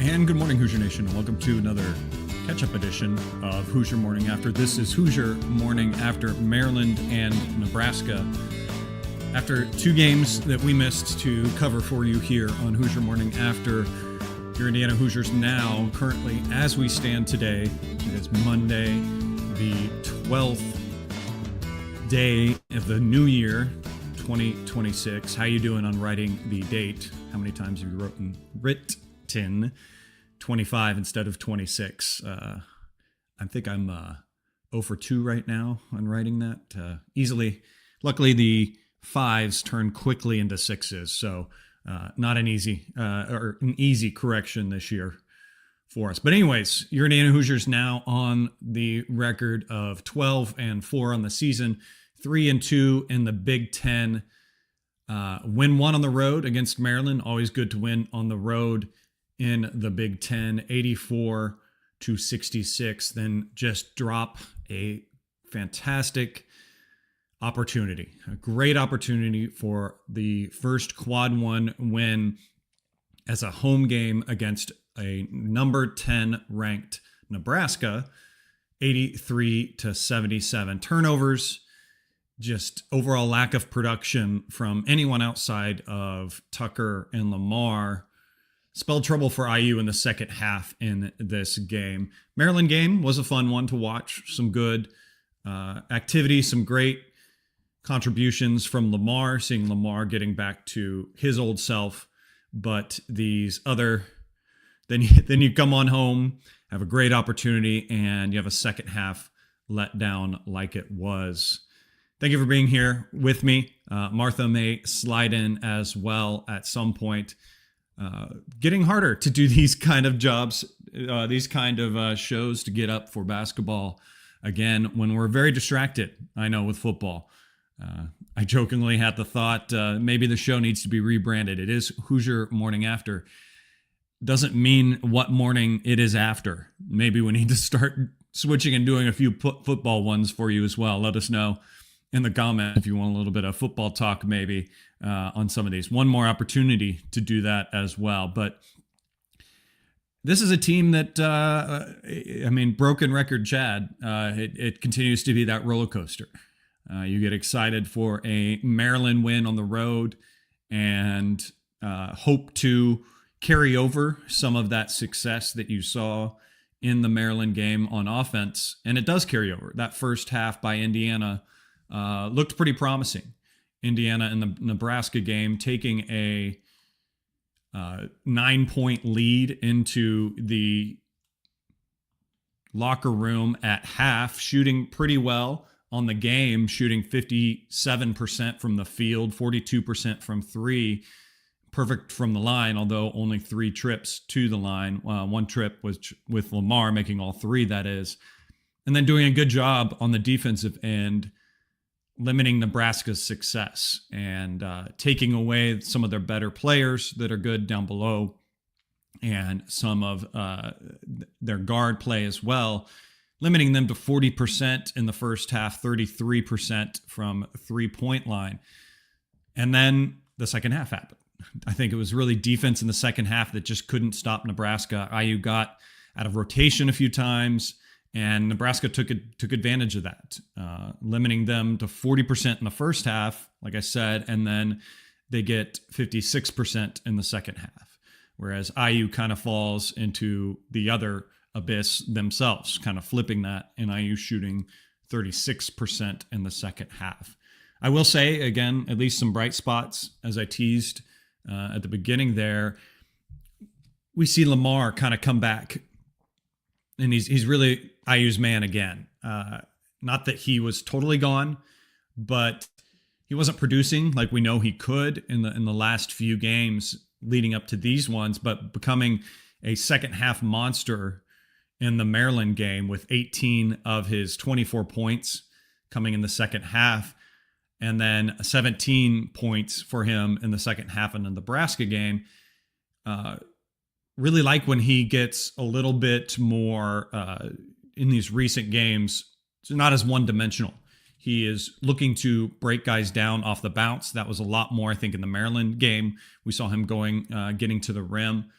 And good morning, Hoosier Nation, and welcome to another catch-up edition of Hoosier Morning After. This is Hoosier Morning After Maryland and Nebraska. After two games that we missed to cover for you here on Hoosier Morning After, your Indiana Hoosiers now, currently, as we stand today, it is Monday, the 12th day of the new year, 2026. How you doing on writing the date? How many times have you written 25 instead of 26? I think I'm 0 for 2 right now on writing that easily. Luckily, the 5s turn quickly into 6s, so not an easy correction this year for us. But anyways, your Indiana Hoosiers now on the record of 12-4 on the season, 3-2 in the Big Ten. Win one on the road against Maryland. Always good to win on the road in the Big Ten, 84-66. Then just drop a fantastic opportunity, a great opportunity for the first quad one win as a home game against a number 10 ranked Nebraska, 83-77. Turnovers, just overall lack of production from anyone outside of Tucker and Lamar spelled trouble for IU in the second half in this game. Maryland game was a fun one to watch. Some good activity, some great contributions from Lamar, seeing Lamar getting back to his old self. But these other, then you come on home, have a great opportunity, and you have a second half let down like it was. Thank you for being here with me. Martha may slide in as well at some point. Getting harder to do these kind of jobs, these kind of shows to get up for basketball again when we're very distracted, I know, with football. I jokingly had the thought maybe the show needs to be rebranded. It is Hoosier Morning After. Doesn't mean what morning it is after. Maybe we need to start switching and doing a few football ones for you as well. Let us know in the comment if you want a little bit of football talk maybe on some of these. One more opportunity to do that as well. But this is a team that, broken record Chad, it continues to be that roller coaster. You get excited for a Maryland win on the road and hope to carry over some of that success that you saw in the Maryland game on offense. And it does carry over. That first half by Indiana looked pretty promising. Indiana in the Nebraska game taking a 9-point lead into the locker room at half, shooting pretty well on the game, shooting 57% from the field, 42% from three, perfect from the line, although only 3 trips to the line. One trip was with Lamar, making all 3, that is. And then doing a good job on the defensive end, limiting Nebraska's success and taking away some of their better players that are good down below and some of their guard play as well, limiting them to 40% in the first half, 33% from 3-point line. And then the second half happened. I think it was really defense in the second half that just couldn't stop Nebraska. IU got out of rotation a few times, and Nebraska took advantage of that, limiting them to 40% in the first half, like I said, and then they get 56% in the second half, whereas IU kind of falls into the other abyss themselves, kind of flipping that, and IU shooting 36% in the second half. I will say, again, at least some bright spots, as I teased at the beginning there. We see Lamar kind of come back, and he's really IU's man again. Not that he was totally gone, but he wasn't producing like we know he could in the last few games leading up to these ones, but becoming a second half monster in the Maryland game with 18 of his 24 points coming in the second half, and then 17 points for him in the second half in the Nebraska game. Really like when he gets a little bit more in these recent games, it's not as one-dimensional. He is looking to break guys down off the bounce. That was a lot more, I think, in the Maryland game. We saw him getting to the rim.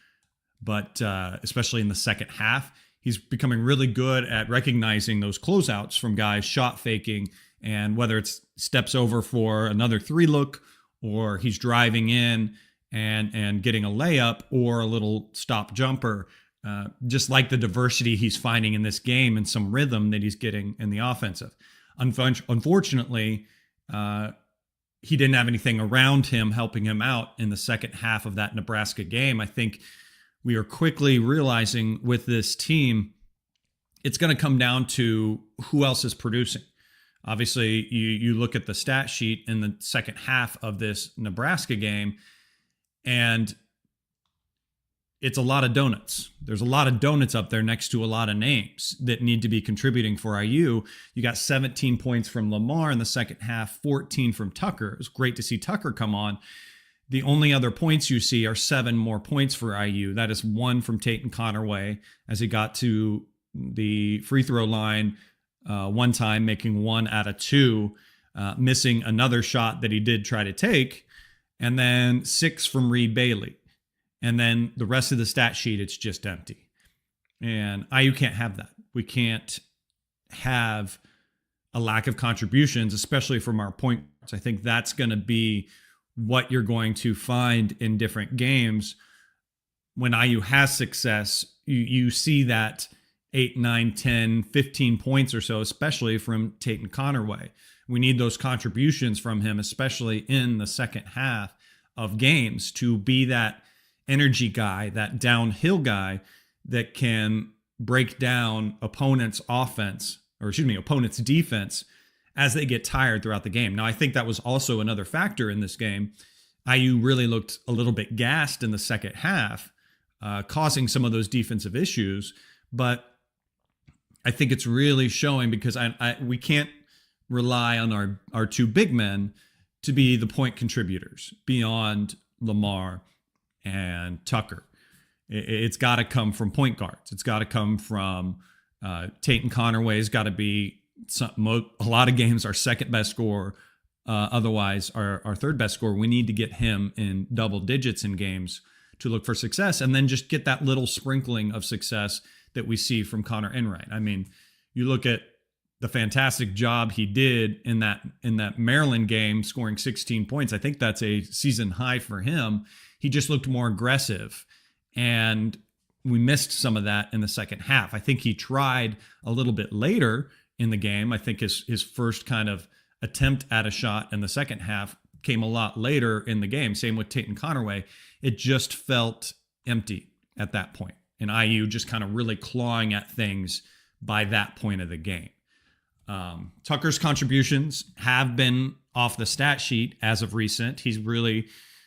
but especially in the second half, he's becoming really good at recognizing those closeouts from guys shot faking, and whether it's steps over for another 3-look, or he's driving in and getting a layup or a little stop jumper. Just like the diversity he's finding in this game and some rhythm that he's getting in the offensive. Unfortunately, he didn't have anything around him helping him out in the second half of that Nebraska game. I think we are quickly realizing with this team, it's going to come down to who else is producing. Obviously, you look at the stat sheet in the second half of this Nebraska game, and it's a lot of donuts. There's a lot of donuts up there next to a lot of names that need to be contributing for IU. You got 17 points from Lamar in the second half, 14 from Tucker. It was great to see Tucker come on. The only other points you see are 7 more points for IU. That is 1 from Tatum Connerway as he got to the free throw line one time, making 1 out of 2, missing another shot that he did try to take, and then 6 from Reed Bailey. And then the rest of the stat sheet, it's just empty. And IU can't have that. We can't have a lack of contributions, especially from our point guards. I think that's going to be what you're going to find in different games. When IU has success, you see that 8, 9, 10, 15 points or so, especially from Tatum Connerway. We need those contributions from him, especially in the second half of games, to be that energy guy, that downhill guy that can break down opponents' defense as they get tired throughout the game. Now, I think that was also another factor in this game. IU really looked a little bit gassed in the second half, causing some of those defensive issues. But I think it's really showing, because we can't rely on our 2 big men to be the point contributors beyond Lamar and Tucker. It's got to come from point guards. It's got to come from Tatum Connerway's got to be a lot of games our second best scorer, otherwise our third best scorer. We need to get him in double digits in games to look for success, and then just get that little sprinkling of success that we see from Connor Enright. I mean, you look at the fantastic job he did in that Maryland game, scoring 16 points. I think that's a season high for him. He just looked more aggressive, and we missed some of that in the second half. I think he tried a little bit later in the game. I think his first kind of attempt at a shot in the second half came a lot later in the game. Same with Tatum Connerway. It just felt empty at that point, and IU just kind of really clawing at things by that point of the game. Tucker's contributions have been off the stat sheet as of recent.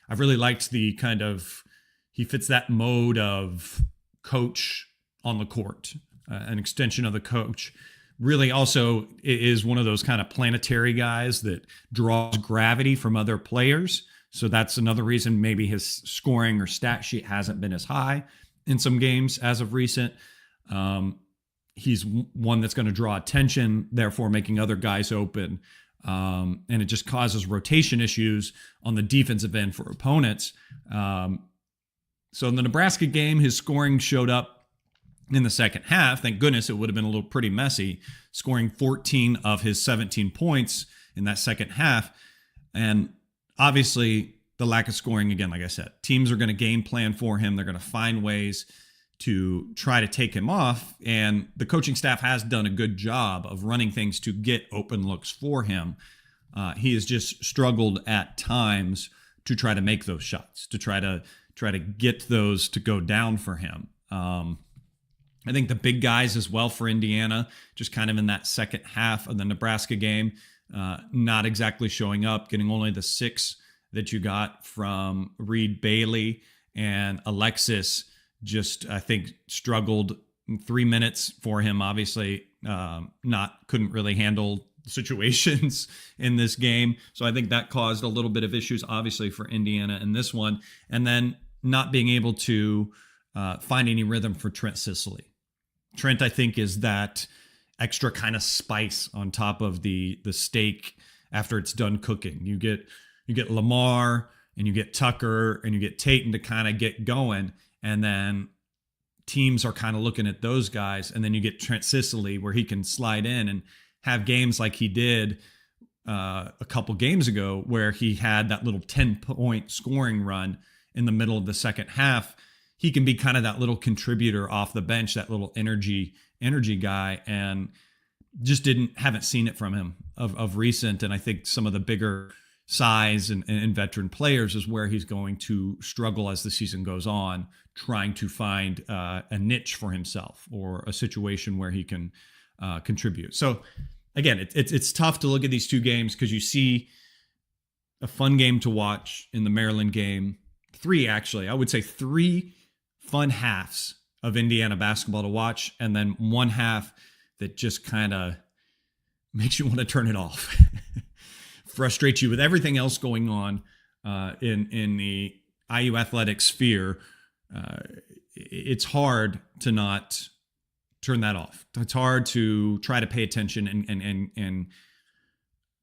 I've really liked the kind of, he fits that mode of coach on the court, an extension of the coach. Really also is one of those kind of planetary guys that draws gravity from other players. So that's another reason maybe his scoring or stat sheet hasn't been as high in some games as of recent. He's one that's going to draw attention, therefore making other guys open. And it just causes rotation issues on the defensive end for opponents. So in the Nebraska game, his scoring showed up in the second half. Thank goodness. It would have been a little pretty messy, scoring 14 of his 17 points in that second half. And obviously the lack of scoring, again, like I said, teams are going to game plan for him. They're going to find ways to try to take him off. And the coaching staff has done a good job of running things to get open looks for him. He has just struggled at times to try to make those shots, to try to get those to go down for him. I think the big guys as well for Indiana, just kind of in that second half of the Nebraska game, not exactly showing up, getting only the 6 that you got from Reed Bailey, and Alexis just, I think, struggled 3 minutes for him. Obviously, couldn't really handle situations in this game. So I think that caused a little bit of issues, obviously, for Indiana in this one. And then not being able to find any rhythm for Trent Sicily. Trent, I think, is that extra kind of spice on top of the steak after it's done cooking. You get Lamar and you get Tucker and you get Tatum to kind of get going. And then teams are kind of looking at those guys. And then you get Trent Sicily, where he can slide in and have games like he did a couple games ago, where he had that little 10-point scoring run in the middle of the second half. He can be kind of that little contributor off the bench, that little energy guy, and just haven't seen it from him of recent. And I think some of the bigger size and veteran players is where he's going to struggle as the season goes on, trying to find a niche for himself or a situation where he can contribute. So again, it's tough to look at these two games because you see a fun game to watch in the Maryland game. I would say three fun halves of Indiana basketball to watch, and then one half that just kind of makes you want to turn it off. Frustrates you with everything else going on in the IU athletic sphere. It's hard to not turn that off. It's hard to try to pay attention and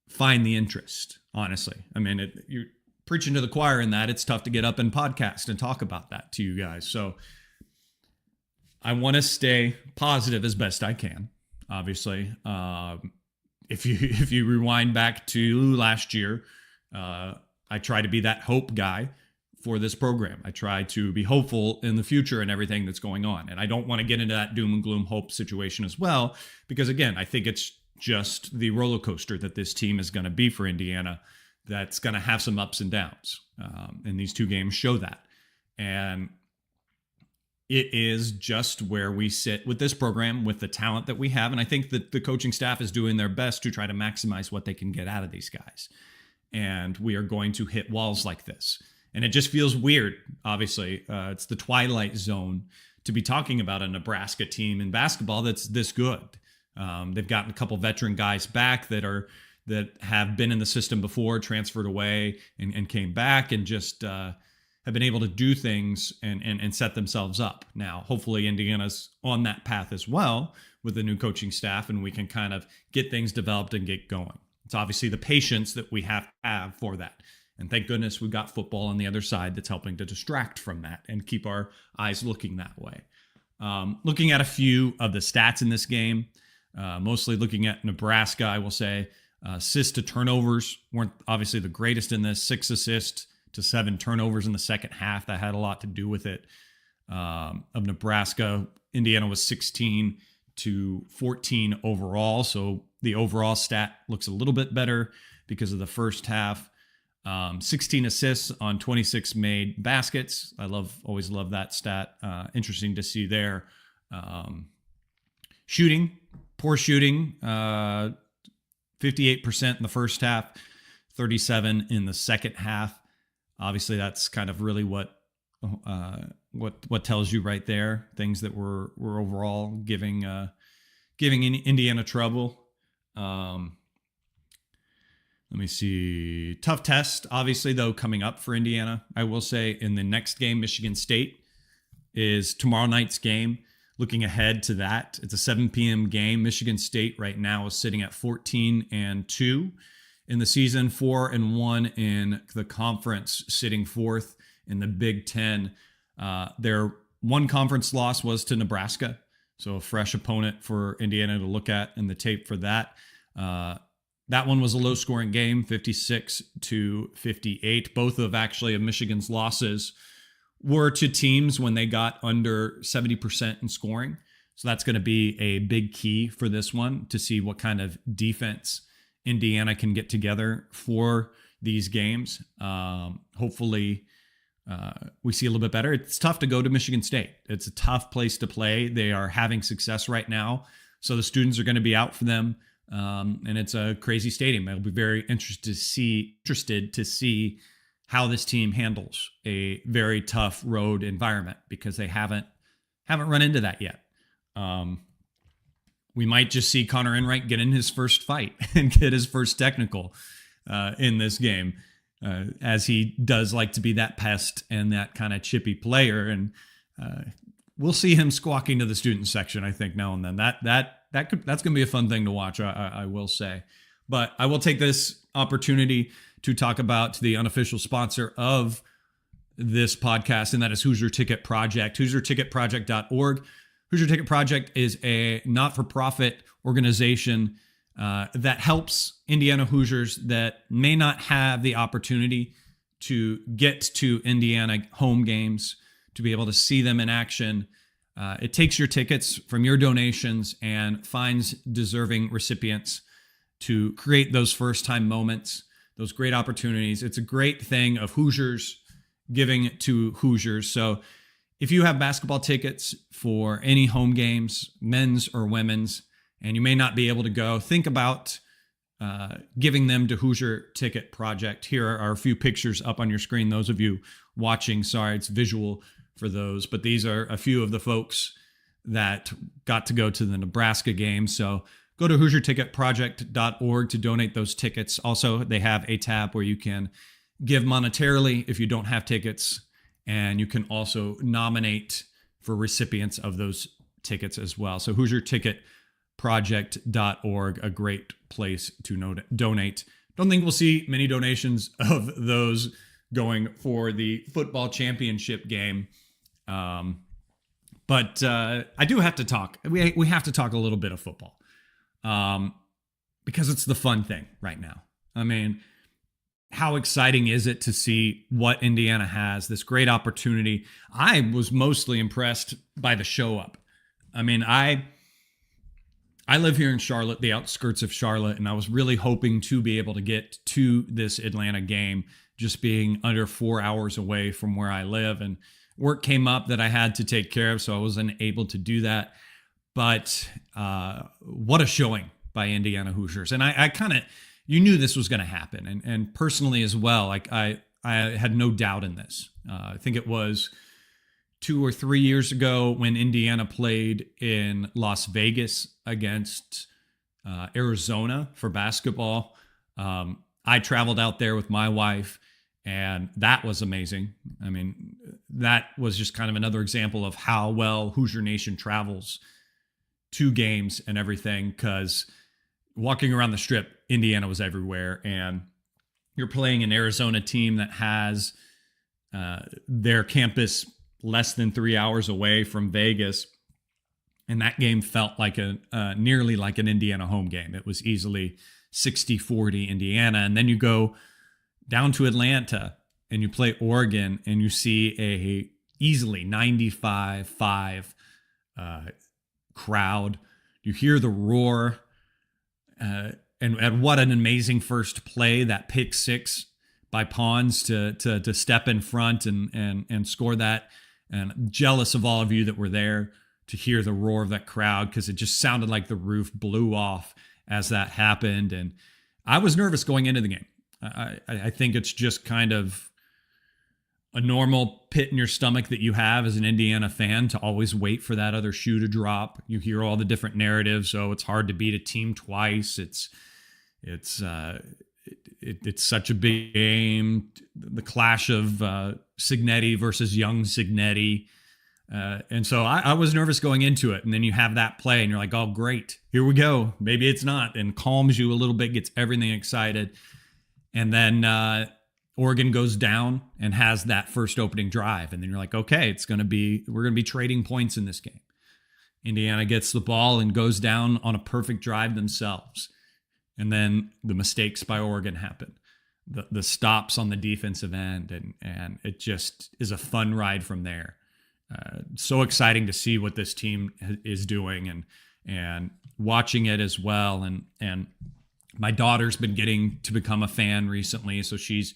find the interest, honestly. I mean, you're preaching to the choir in that. It's tough to get up and podcast and talk about that to you guys. So I want to stay positive as best I can, obviously. If you rewind back to last year, I try to be that hope guy for this program. I try to be hopeful in the future and everything that's going on. And I don't want to get into that doom and gloom hope situation as well, because again, I think it's just the roller coaster that this team is going to be for Indiana. That's going to have some ups and downs. And these two games show that. And it is just where we sit with this program, with the talent that we have. And I think that the coaching staff is doing their best to try to maximize what they can get out of these guys. And we are going to hit walls like this. And it just feels weird, obviously. It's the twilight zone to be talking about a Nebraska team in basketball that's this good. They've gotten a couple veteran guys back that have been in the system before, transferred away and came back, and just have been able to do things and set themselves up. Now, hopefully Indiana's on that path as well with the new coaching staff, and we can kind of get things developed and get going. It's obviously the patience that we have to have for that. And thank goodness we've got football on the other side that's helping to distract from that and keep our eyes looking that way. Looking at a few of the stats in this game, mostly looking at Nebraska, I will say assists to turnovers weren't obviously the greatest in this. 6 assists to 7 turnovers in the second half. That had a lot to do with it. Of Nebraska, Indiana was 16 to 14 overall. So the overall stat looks a little bit better because of the first half. 16 assists on 26 made baskets. Always love that stat. Interesting to see there. Shooting, poor shooting, 58% in the first half, 37 in the second half. Obviously, that's kind of really what tells you right there. Things that were overall giving Indiana trouble. Let me see. Tough test, obviously, though, coming up for Indiana. I will say in the next game, Michigan State is tomorrow night's game. Looking ahead to that, it's a 7 p.m. game. Michigan State right now is sitting at 14-2 in the season, 4-1 in the conference, sitting fourth in the Big Ten. Their one conference loss was to Nebraska, so a fresh opponent for Indiana to look at in the tape for that. That one was a low-scoring game, 56-58. Both of Michigan's losses were to teams when they got under 70% in scoring. So that's going to be a big key for this one, to see what kind of defense Indiana can get together for these games. Hopefully, we see a little bit better. It's tough to go to Michigan State. It's a tough place to play. They are having success right now, so the students are going to be out for them. And it's a crazy stadium. I'll be very interested to see how this team handles a very tough road environment, because they haven't run into that yet. We might just see Connor Enright get in his first fight and get his first technical in this game, as he does like to be that pest and that kind of chippy player. And we'll see him squawking to the student section, I think, now and then. That's going to be a fun thing to watch, I will say. But I will take this opportunity to talk about the unofficial sponsor of this podcast, and that is Hoosier Ticket Project, HoosierTicketProject.org. Hoosier Ticket Project is a not-for-profit organization that helps Indiana Hoosiers that may not have the opportunity to get to Indiana home games, to be able to see them in action. It takes your tickets from your donations and finds deserving recipients to create those first-time moments, those great opportunities. It's a great thing of Hoosiers giving to Hoosiers. So if you have basketball tickets for any home games, men's or women's, and you may not be able to go, think about giving them to Hoosier Ticket Project. Here are a few pictures up on your screen. Those of you watching, sorry, it's visual for those, but these are a few of the folks that got to go to the Nebraska game. So go to HoosierTicketProject.org to donate those tickets. Also, they have a tab where you can give monetarily if you don't have tickets, and you can also nominate for recipients of those tickets as well. So HoosierTicketProject.org, a great place to donate. Don't think we'll see many donations of those going for the football championship game. But I do have to talk. We have to talk a little bit of football because it's the fun thing right now. I mean, how exciting is it to see what Indiana has, this great opportunity? I was mostly impressed by the show up. I mean, I live here in Charlotte, the outskirts of Charlotte, and I was really hoping to be able to get to this Atlanta game, just being under 4 hours away from where I live. And work came up that I had to take care of, so I wasn't able to do that. But what a showing by Indiana Hoosiers. And I kind of, you knew this was going to happen. And personally as well, like I had no doubt in this. I think it was 2 or 3 years ago when Indiana played in Las Vegas against Arizona for basketball. I traveled out there with my wife, and that was amazing. I mean, that was just kind of another example of how well Hoosier Nation travels to games and everything, because walking around the Strip, Indiana was everywhere, and you're playing an Arizona team that has their campus less than 3 hours away from Vegas. And that game felt like nearly like an Indiana home game. It was easily 60-40 Indiana. And then you go down to Atlanta and you play Oregon and you see a easily 95-5 crowd. You hear the roar. And what an amazing first play, that pick six by Pons to step in front and score that. And I'm jealous of all of you that were there to hear the roar of that crowd, because it just sounded like the roof blew off as that happened. And I was nervous going into the game. I think it's just kind of a normal pit in your stomach that you have as an Indiana fan to always wait for that other shoe to drop. You hear all the different narratives. Oh, it's hard to beat a team twice. It's such a big game. The clash of Signetti versus young Signetti. And so I was nervous going into it. And then you have that play and you're like, oh, great. Here we go. Maybe it's not. And calms you a little bit, gets everything excited. And then Oregon goes down and has that first opening drive. And then you're like, okay, we're going to be trading points in this game. Indiana gets the ball and goes down on a perfect drive themselves. And then the mistakes by Oregon happen. The stops on the defensive end. And it just is a fun ride from there. So exciting to see what this team is doing and watching it as well. And my daughter's been getting to become a fan recently, so she's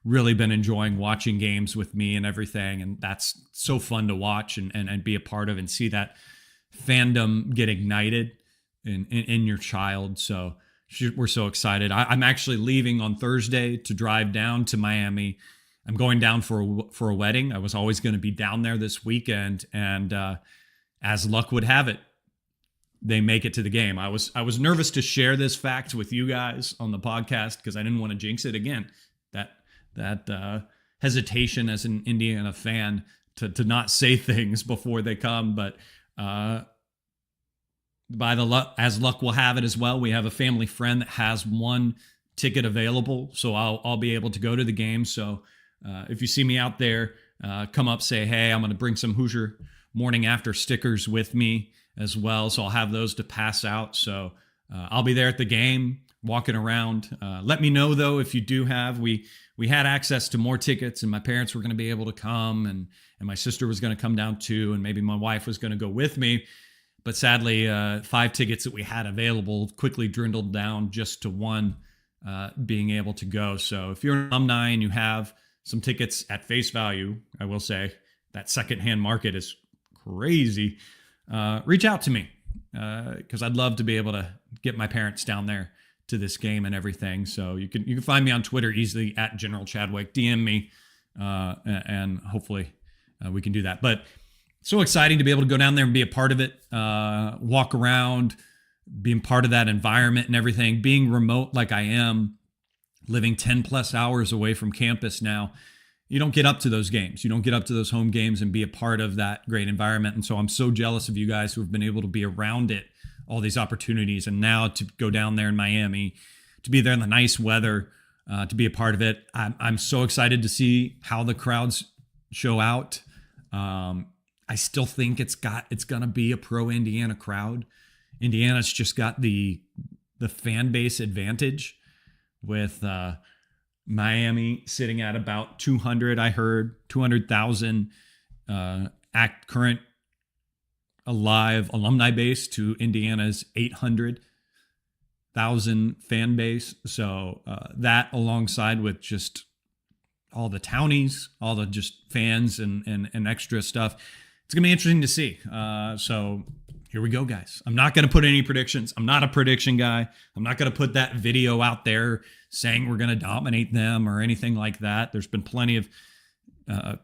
really been enjoying watching games with me and everything. And that's so fun to watch and be a part of and see that fandom get ignited in your child. So we're so excited. I'm actually leaving on Thursday to drive down to Miami. I'm going down for a wedding. I was always going to be down there this weekend, and as luck would have it, they make it to the game. I was nervous to share this fact with you guys on the podcast because I didn't want to jinx it again. That hesitation as an Indiana fan to not say things before they come, but as luck will have it as well, we have a family friend that has one ticket available, so I'll be able to go to the game. So if you see me out there, come up, say, hey, I'm going to bring some Hoosier Morning After stickers with me as well. So I'll have those to pass out. So I'll be there at the game, walking around. Let me know, though, if you do have. We had access to more tickets, and my parents were going to be able to come, and my sister was going to come down too, and maybe my wife was going to go with me. But sadly, 5 tickets that we had available quickly dwindled down just to 1 being able to go. So if you're an alumni and you have some tickets at face value, I will say that secondhand market is crazy. Reach out to me because I'd love to be able to get my parents down there to this game and everything. So you can find me on Twitter easily at General Chadwick. DM me and hopefully we can do that. But so exciting to be able to go down there and be a part of it, walk around, being part of that environment and everything, being remote like I am, living 10 plus hours away from campus now. You don't get up to those games. You don't get up to those home games and be a part of that great environment. And so I'm so jealous of you guys who have been able to be around it, all these opportunities. And now to go down there in Miami, to be there in the nice weather, to be a part of it. I'm so excited to see how the crowds show out. I still think it's going to be a pro Indiana crowd. Indiana's just got the fan base advantage with Miami sitting at about 200. I heard 200,000 current alive alumni base to Indiana's 800,000 fan base. So that alongside with just all the townies, all the just fans and extra stuff. It's going to be interesting to see. So here we go, guys. I'm not going to put any predictions. I'm not a prediction guy. I'm not going to put that video out there saying we're going to dominate them or anything like that. There's been plenty of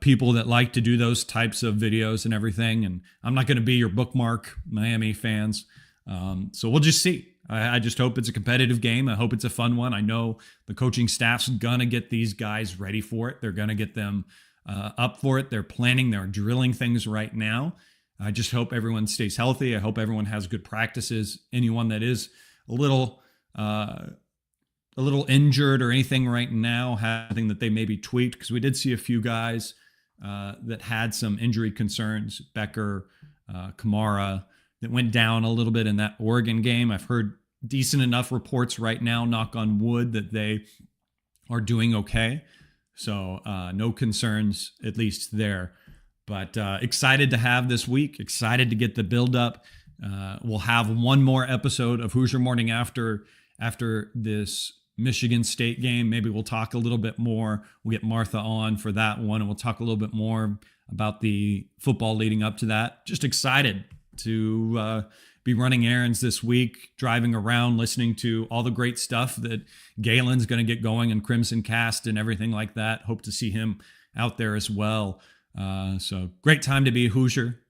people that like to do those types of videos and everything. And I'm not going to be your bookmark, Miami fans. So we'll just see. I just hope it's a competitive game. I hope it's a fun one. I know the coaching staff's going to get these guys ready for it. They're going to get them up for it. They're planning, they're drilling things right now. I just hope everyone stays healthy. I hope everyone has good practices. Anyone that is a little injured or anything right now, having that they maybe tweaked, because we did see a few guys that had some injury concerns. Becker, Kamara, that went down a little bit in that Oregon game. I've heard decent enough reports right now, knock on wood, that they are doing okay. So no concerns, at least there. But excited to have this week, excited to get the build up. We'll have one more episode of Hoosier Morning after this Michigan State game. Maybe we'll talk a little bit more. We'll get Martha on for that one, and we'll talk a little bit more about the football leading up to that. Just excited to be running errands this week, driving around, listening to all the great stuff that Galen's going to get going and Crimson Cast and everything like that. Hope to see him out there as well. So great time to be a Hoosier.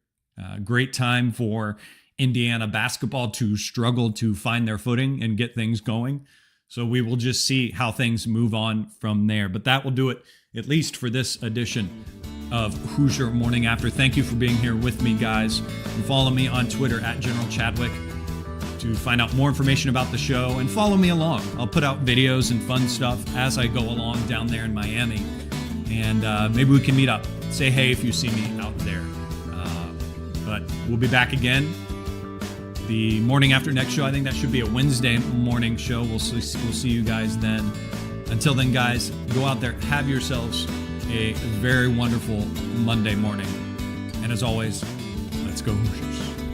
Great time for Indiana basketball to struggle to find their footing and get things going. So we will just see how things move on from there. But that will do it, at least for this edition of Hoosier Morning After. Thank you for being here with me, guys. And follow me on Twitter at General Chadwick to find out more information about the show, and follow me along. I'll put out videos and fun stuff as I go along down there in Miami. And maybe we can meet up. Say hey if you see me out there. But we'll be back again the morning after next show. I think that should be a Wednesday morning show. We'll see you guys then. Until then, guys, go out there, have yourselves a very wonderful Monday morning. And as always, let's go Hoosiers.